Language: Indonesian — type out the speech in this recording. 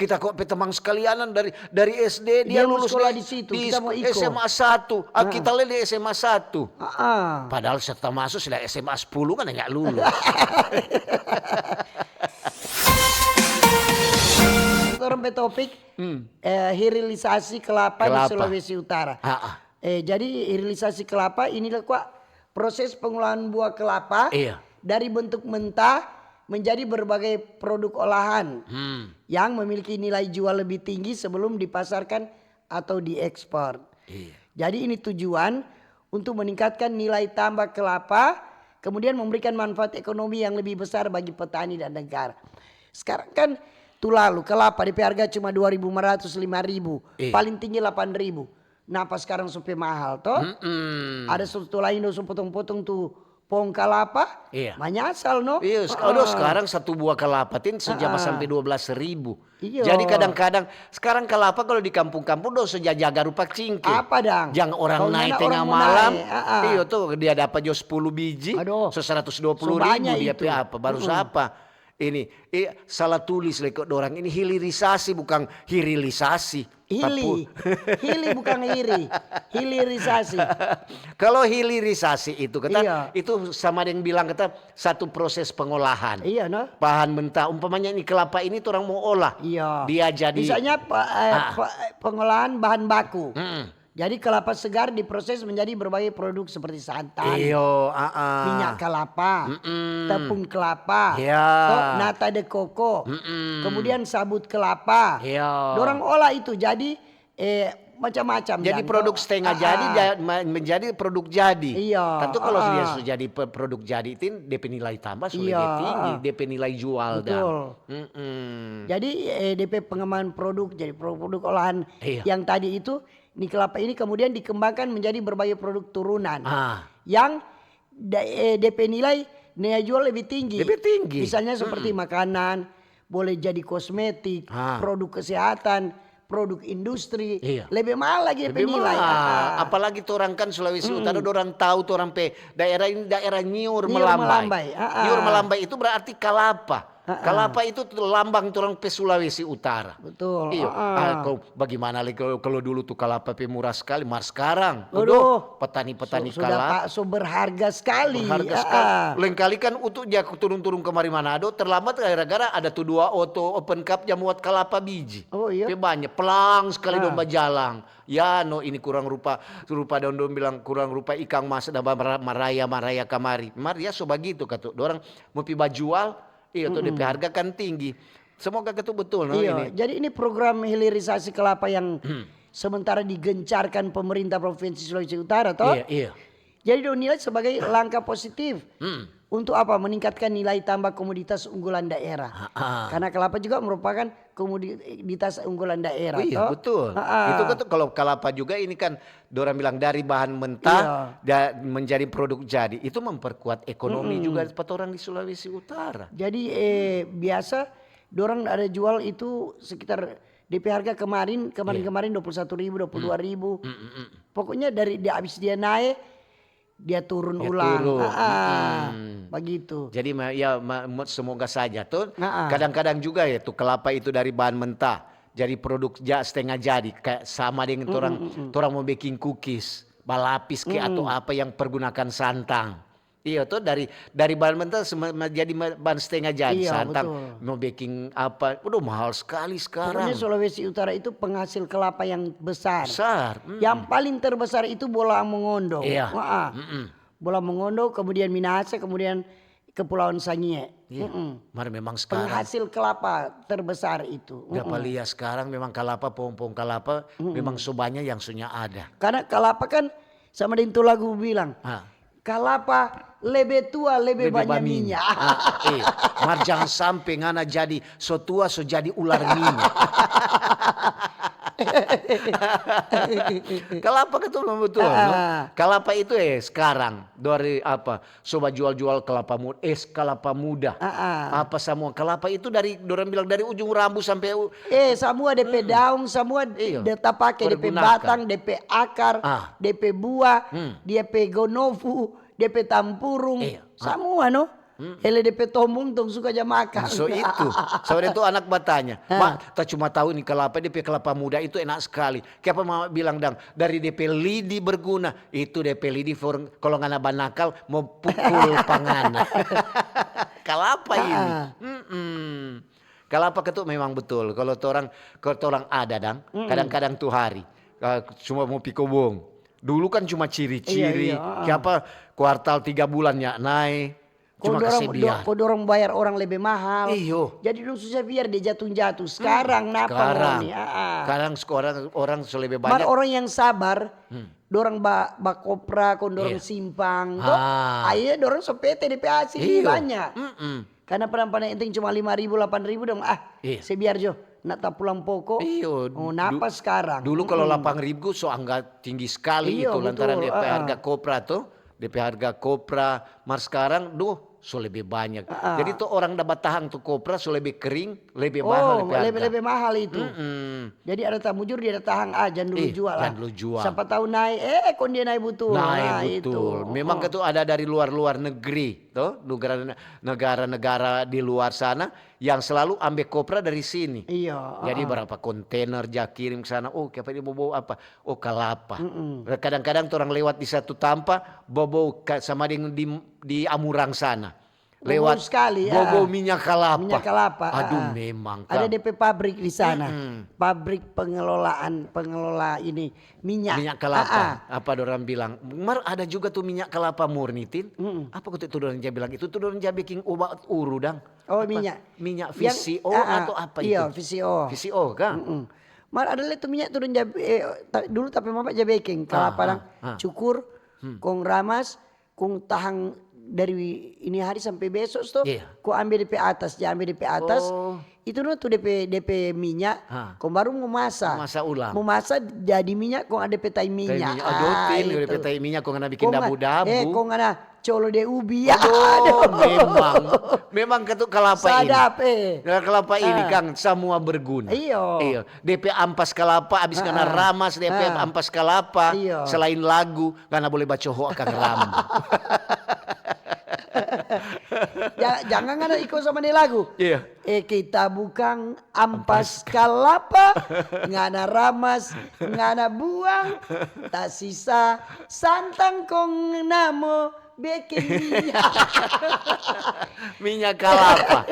Kita kok teman sekalianan dari SD dia lulus sekolah di situ, kita mau ikut. SMA 1. Kita lihat di SMA 1. Ah. Padahal setelah masuk sudah SMA 10 kan enggak lulus. Orang topik hilirisasi kelapa di Sulawesi Utara. Jadi hilirisasi kelapa inilah kok proses pengolahan buah kelapa dari bentuk mentah menjadi berbagai produk olahan yang memiliki nilai jual lebih tinggi sebelum dipasarkan atau diekspor. Jadi ini tujuan untuk meningkatkan nilai tambah kelapa, kemudian memberikan manfaat ekonomi yang lebih besar bagi petani dan negara. Sekarang kan lalu kelapa di harga cuma 2.500, 5.000, paling tinggi 8.000. Nah pas sekarang sampai mahal toh? Ada sesuatu lain dong potong-potong tuh pohon kelapa, manyasal no? Sekarang satu buah kelapa sejam sampai 12.000. Jadi kadang-kadang sekarang kelapa kalau di kampung-kampung sudah jaga rupa cingke. Apa dang? Jangan orang naik tengah malam. Iya tuh dia dapat 10 biji, 120.000 dia apa? Baru siapa? Ini salah tulis lekok dorang ini hilirisasi bukan hirilisasi. Hili bukan hiri, hilirisasi. Kalau hilirisasi itu kata itu sama yang bilang kata satu proses pengolahan. Bahan mentah umpamanya ini kelapa ini tuh orang mau olah. Dia jadi misalnya pengolahan bahan baku. Jadi kelapa segar diproses menjadi berbagai produk seperti santan, minyak kelapa, tepung kelapa, nata de coco, kemudian sabut kelapa. Dorang olah itu jadi macam-macam. Jadi produk setengah jadi menjadi produk jadi. Tentu kalau sudah jadi produk jadi itu DP nilai tambah sudah lebih tinggi, DP nilai jual. Jadi DP pengembangan produk jadi produk olahan yang tadi itu. Ini kelapa ini kemudian dikembangkan menjadi berbagai produk turunan yang DP nilai jual lebih tinggi. Misalnya seperti makanan, boleh jadi kosmetik, produk kesehatan, produk industri, lebih mahal lagi DP nilai. Apalagi orang kan Sulawesi Utara, orang tahu orang daerah ini daerah Nyiur Melambai. Nyiur Melambai itu berarti kalapa. Kelapa itu lambang orang Sulawesi Utara. Betul. Bagaimana kalau dulu tuh kelapa murah sekali, sekarang, petani-petani kelapa sudah berharga sekali. Lain kali kan untuk dia turun-turun kemari Manado terlambat gara-gara ada tuh 2 auto open cup yang muat kelapa biji. Banyak pelang sekali domba jalang. Ini kurang rupa don bilang kurang rupa ikan mas dan maraya kamari. Maria so begitu kata orang mau piba jual. Itu DP harga kan tinggi. Semoga itu betul. Ini. Jadi ini program hilirisasi kelapa yang sementara digencarkan pemerintah Provinsi Sulawesi Utara toh. Jadi dinilai sebagai langkah positif. Untuk apa? Meningkatkan nilai tambah komoditas unggulan daerah. Karena kelapa juga merupakan komoditas unggulan daerah. Betul. Itu kan kalau kelapa juga ini kan orang bilang dari bahan mentah menjadi produk jadi. Itu memperkuat ekonomi juga orang di Sulawesi Utara. Jadi biasa orang ada jual itu sekitar DP harga kemarin 21.000, 22.000. Pokoknya dari habis dia naik dia turun ulang. Begitu. Jadi semoga saja tuh. Kadang-kadang juga ya tuh kelapa itu dari bahan mentah jadi produk setengah jadi kayak sama dengan orang mau baking cookies, balapis atau apa yang pergunakan santan. Tuh dari bahan mentah jadi bahan setengah jadi santan. Mau baking apa? Udah mahal sekali sekarang. Pokoknya Sulawesi Utara itu penghasil kelapa yang besar. Yang paling terbesar itu Bola Mongondo. Bola Mongondo, kemudian Minahasa, kemudian Kepulauan Sangihe. Memang sekarang penghasil kelapa terbesar itu. Lihat sekarang memang kelapa, pohon-pohon kelapa memang sebanyak yang sudah ada. Karena kelapa kan sama dengan itu lagu bilang. Kelapa lebih tua lebih banyak minyak. Jangan sampai ngana jadi so tua so jadi ular minyak. Kelapa itu betul. Kelapa itu sekarang dari apa? Coba jual-jual kelapa muda, kelapa muda. Apa semua kelapa itu dari orang bilang dari ujung rambut sampai semua DP daun, semua data pakai DP batang, DP akar, DP buah, DP gonovu, DP tampurung, semua no. Ele DP tombong tong suka aja makan. So itu, soalnya itu anak batanya. Mak, tak cuma tahu nih kelapa, DP kelapa muda itu enak sekali. Kayak apa mama bilang dang, dari DP lidi berguna. Itu DP lidi kalau nggak nabah nakal mau pukul pangan. Kelapa ini. Kelapa ketuk memang betul. Kalau orang ada dang, kadang-kadang tuh hari. Cuma mau pikobong. Dulu kan cuma ciri-ciri. Kayak apa kuartal 3 bulannya naik. Cuma kasih biar. Kau dorong bayar orang lebih mahal. Iyo. Jadi dulu susah biar dia jatuh-jatuh. Sekarang napa nih? Sekarang orang lebih banyak. Mar orang yang sabar, dorong bak kopra, kon dorong simpang. Ayo dorong sopete DPA sih banyak. Karena padang-padang inting cuma 5.000, 8.000 dong. Sebiar jo. Nak tak pulang pokok. Iyo. Napa sekarang? Dulu kalau 8.000 so angga tinggi sekali itu lantaran DP harga kopra tuh. DP harga kopra. Mar sekarang so lebih banyak. Jadi tuh orang dapat tahan tuh kopra so lebih kering, lebih mahal DP harga. Lebih mahal itu. Jadi ada tak mujur dia ada tahan aja dulu jual lah. Dulu jual. Siapa tahu naik, kon dia naik betul. Naik betul. Itu. Memang itu ada dari luar negeri, tuh negara-negara di luar sana yang selalu ambil kopra dari sini. Iya. Jadi berapa kontainer kirim ke sana. Oh, kayak ini bawa apa? Oh, kelapa. Kadang-kadang orang lewat di satu tampa, bawa sama di Amurang sana. Lewat sekali bawa minyak kelapa. Minyak kelapa. Aduh, memang. Ada DP pabrik di sana. Pabrik pengelola ini minyak. Minyak kelapa. Apa orang bilang? Mar ada juga tuh minyak kelapa murni, Tin. Apa kau tuh orang bilang itu tuh orang bikin obat uru dang. Oh, apa? Minyak VCO atau apa itu? Iya, VCO. VCO kan? Mar ada itu minyak turun dulu tapi mama baking kelapa dang. Cukur, kong ramas, kong tahang dari ini hari sampai besok tuh, kau ambil DP atas, itu tuh DP minyak, kau baru mau masak. Masak ulang. Mau masak jadi minyak, kau ada petai minyak. Aduh, petai minyak, kau ngana bikin dabu-dabu. Kau ngana colo de ubi. Aduh, memang ketuk kelapa Sadap, ini. Kelapa ini Kang semua berguna. Iya. DP ampas kelapa, abis karena ramas DP ampas kelapa. Selain lagu, karena boleh baca hoa Kang Ram. Jangan ada ikut sama nih lagu. Iya. Kita bukan ampas kelapa, ngana ramas, ngana buang, tak sisa santang kong namo bikin minyak. Minyak kelapa.